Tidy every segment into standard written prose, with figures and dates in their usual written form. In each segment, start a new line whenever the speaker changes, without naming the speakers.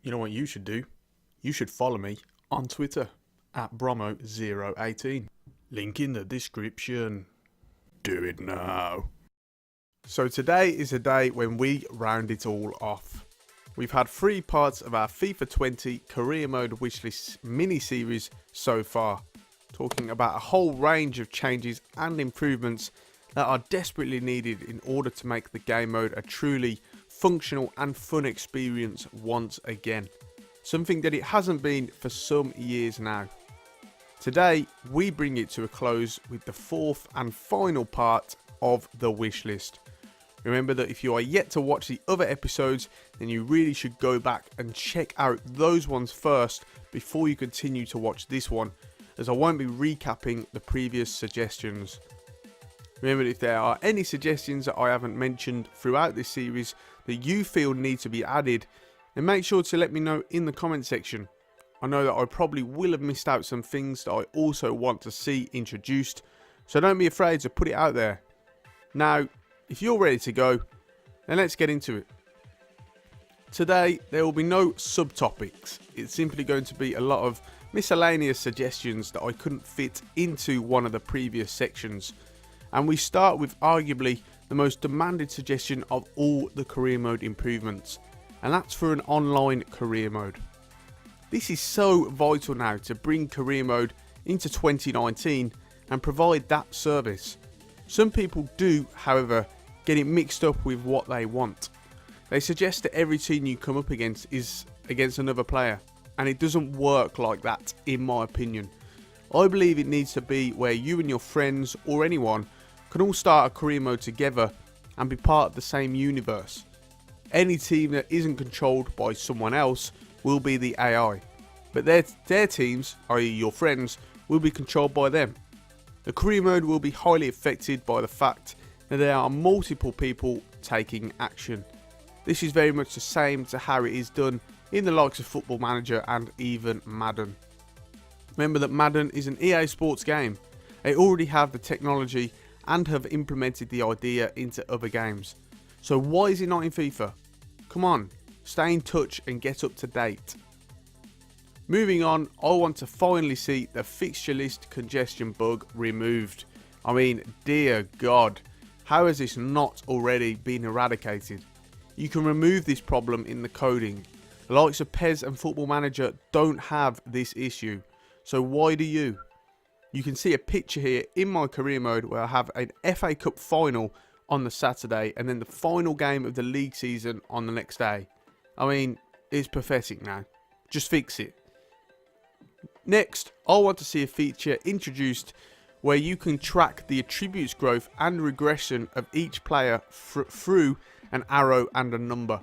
You know what you should do? You should follow me on Twitter at Bromo018. Link in the description. Do it now. So today is a day when we round it all off. We've had 3 parts of our FIFA 20 Career Mode Wishlist mini-series so far, talking about a whole range of changes and improvements that are desperately needed in order to make the game mode a truly functional and fun experience once again. Something that it hasn't been for some years now. Today, we bring it to a close with the 4th and final part of the wishlist. Remember that if you are yet to watch the other episodes, then you really should go back and check out those ones first before you continue to watch this one, as I won't be recapping the previous suggestions. Remember, if there are any suggestions that I haven't mentioned throughout this series that you feel need to be added, then make sure to let me know in the comment section. I know that I probably will have missed out some things that I also want to see introduced, so don't be afraid to put it out there. Now, if you're ready to go, then let's get into it. Today, there will be no subtopics. It's simply going to be a lot of miscellaneous suggestions that I couldn't fit into one of the previous sections. And we start with arguably the most demanded suggestion of all the career mode improvements, and that's for an online career mode. This is so vital now to bring career mode into 2019 and provide that service. Some people do, however, get it mixed up with what they want. They suggest that every team you come up against is against another player, and it doesn't work like that in my opinion. I believe it needs to be where you and your friends or anyone can all start a career mode together and be part of the same universe. Any team that isn't controlled by someone else will be the AI, but their teams, i.e. your friends, will be controlled by them. The career mode will be highly affected by the fact that there are multiple people taking action. This is very much the same to how it is done in the likes of Football Manager and even Madden. Remember that Madden is an EA Sports game. They already have the technology and have implemented the idea into other games. So why is it not in FIFA? Come on, stay in touch and get up to date. Moving on, I want to finally see the Fixture List congestion bug removed. I mean, dear God, how has this not already been eradicated? You can remove this problem in the coding. The likes of PES and Football Manager don't have this issue, so why do you? You can see a picture here in my career mode where I have an FA Cup final on the Saturday and then the final game of the league season on the next day. I mean, it's pathetic now. Just fix it. Next, I want to see a feature introduced where you can track the attributes growth and regression of each player through an arrow and a number.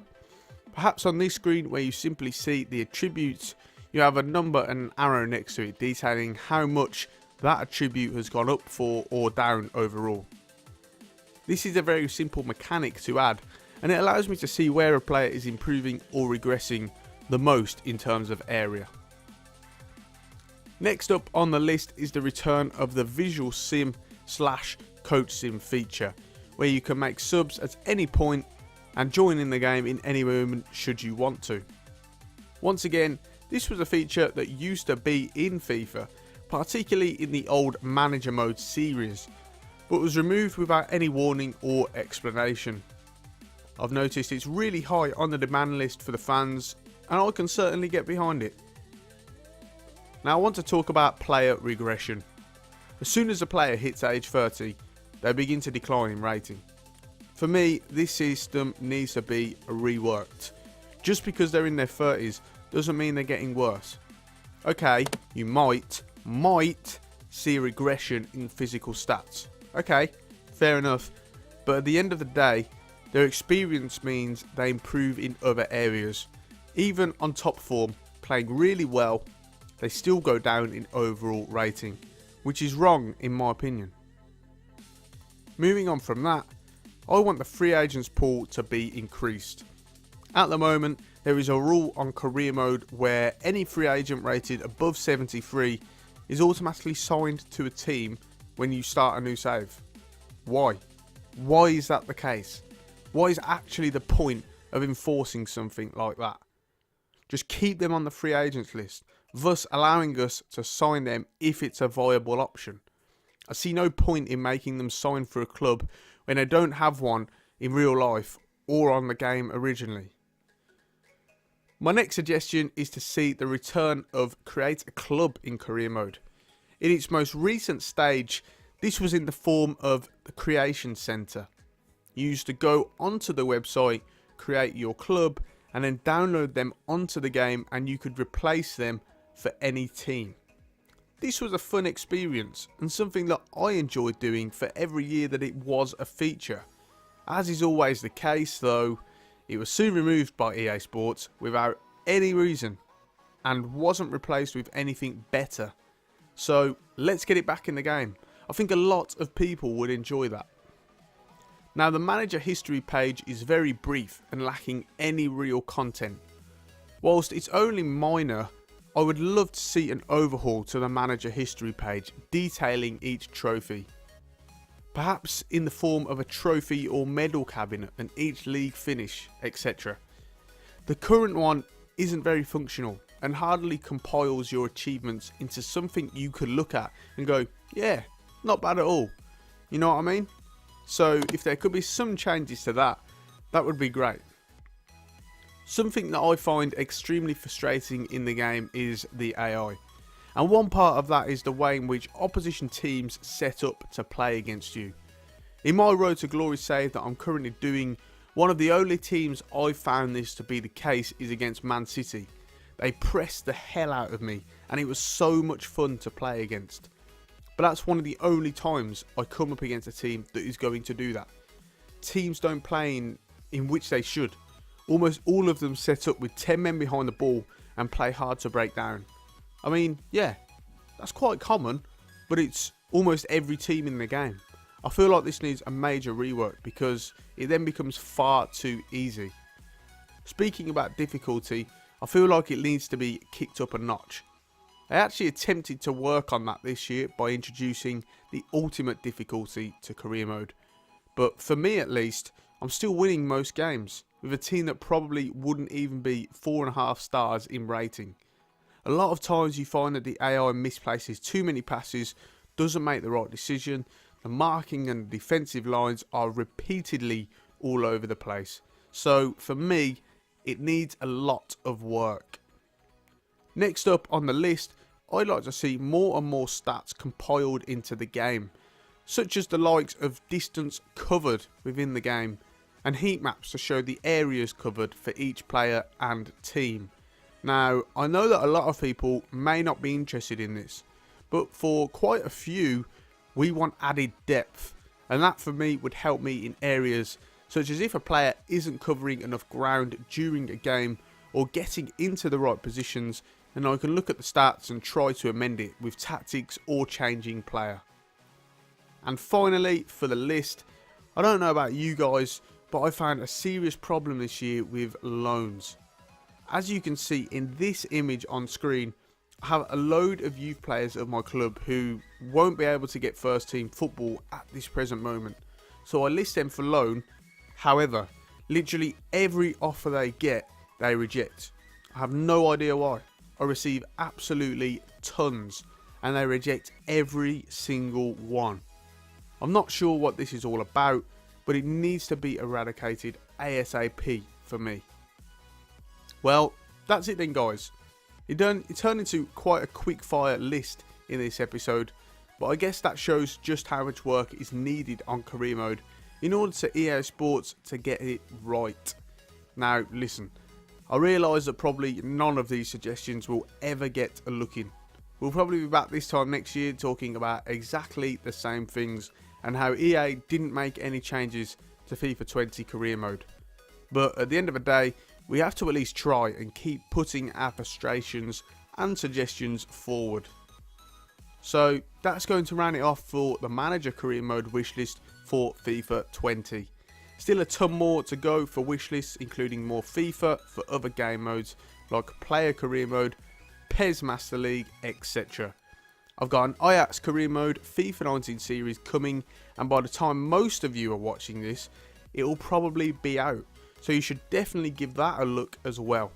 Perhaps on this screen where you simply see the attributes, you have a number and an arrow next to it detailing how much that attribute has gone up for or down overall. This is a very simple mechanic to add, and it allows me to see where a player is improving or regressing the most in terms of area. Next up on the list is the return of the visual sim / coach sim feature, where you can make subs at any point and join in the game in any moment should you want to. Once again, this was a feature that used to be in FIFA, particularly in the old manager mode series, but was removed without any warning or explanation. I've noticed it's really high on the demand list for the fans, and I can certainly get behind it. Now I want to talk about player regression. As soon as a player hits age 30, they begin to decline in rating. For me, this system needs to be reworked. Just because they're in their 30s doesn't mean they're getting worse. Okay, you might see a regression in physical stats. Okay, fair enough. But at the end of the day, their experience means they improve in other areas. Even on top form, playing really well, they still go down in overall rating, which is wrong in my opinion. Moving on from that, I want the free agents pool to be increased. At the moment, there is a rule on career mode where any free agent rated above 73 is automatically signed to a team when you start a new save. Why? Why is that the case? What is actually the point of enforcing something like that? just keep them on the free agents list, thus allowing us to sign them if it's a viable option. I see no point in making them sign for a club when they don't have one in real life or on the game originally. My next suggestion is to see the return of Create a Club in Career Mode. In its most recent stage, this was in the form of the Creation Center. You used to go onto the website, create your club, and then download them onto the game, and you could replace them for any team. This was a fun experience and something that I enjoyed doing for every year that it was a feature. As is always the case though, it was soon removed by EA Sports without any reason and wasn't replaced with anything better. So let's get it back in the game. I think a lot of people would enjoy that. Now the manager history page is very brief and lacking any real content. Whilst it's only minor, I would love to see an overhaul to the manager history page detailing each trophy. Perhaps in the form of a trophy or medal cabinet and each league finish, etc. The current one isn't very functional and hardly compiles your achievements into something you could look at and go, yeah, not bad at all. You know what I mean? So if there could be some changes to that, that would be great. Something that I find extremely frustrating in the game is the AI. And one part of that is the way in which opposition teams set up to play against you. In my Road to Glory save that I'm currently doing, one of the only teams I've found this to be the case is against Man City. They pressed the hell out of me and it was so much fun to play against. But that's one of the only times I come up against a team that is going to do that. Teams don't play in which they should. Almost all of them set up with 10 men behind the ball and play hard to break down. I mean, yeah, that's quite common, but it's almost every team in the game. I feel like this needs a major rework because it then becomes far too easy. Speaking about difficulty, I feel like it needs to be kicked up a notch. I actually attempted to work on that this year by introducing the ultimate difficulty to Career Mode. But for me at least, I'm still winning most games with a team that probably wouldn't even be 4.5 stars in rating. A lot of times you find that the AI misplaces too many passes, doesn't make the right decision, the marking and the defensive lines are repeatedly all over the place. So for me, it needs a lot of work. Next up on the list, I'd like to see more and more stats compiled into the game, such as the likes of distance covered within the game, and heat maps to show the areas covered for each player and team. Now, I know that a lot of people may not be interested in this, but for quite a few, we want added depth, and that for me would help me in areas such as if a player isn't covering enough ground during a game or getting into the right positions, and I can look at the stats and try to amend it with tactics or changing player. And finally, for the list, I don't know about you guys, but I found a serious problem this year with loans. As you can see in this image on screen, I have a load of youth players of my club who won't be able to get first team football at this present moment. So I list them for loan. However, literally every offer they get, they reject. I have no idea why. I receive absolutely tons and they reject every single one. I'm not sure what this is all about, but it needs to be eradicated ASAP for me. Well, that's it then guys. It turned into quite a quick fire list in this episode, but I guess that shows just how much work is needed on Career Mode in order for EA Sports to get it right. Now listen, I realise that probably none of these suggestions will ever get a look in. We'll probably be back this time next year talking about exactly the same things and how EA didn't make any changes to FIFA 20 Career Mode. But at the end of the day, we have to at least try and keep putting our frustrations and suggestions forward. So that's going to round it off for the Manager Career Mode wishlist for FIFA 20. Still a ton more to go for wishlists, including more FIFA for other game modes like Player Career Mode, PES Master League, etc. I've got an Ajax Career Mode FIFA 19 series coming, and by the time most of you are watching this, it will probably be out. So you should definitely give that a look as well.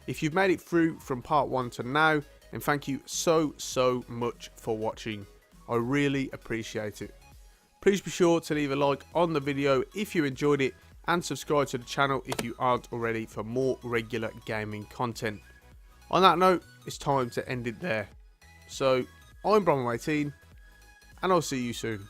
If you've made it through from part 1 to now, then thank you so much for watching. I really appreciate it. Please be sure to leave a like on the video if you enjoyed it, and subscribe to the channel if you aren't already for more regular gaming content. On that note, it's time to end it there. So, I'm Brommo18, and I'll see you soon.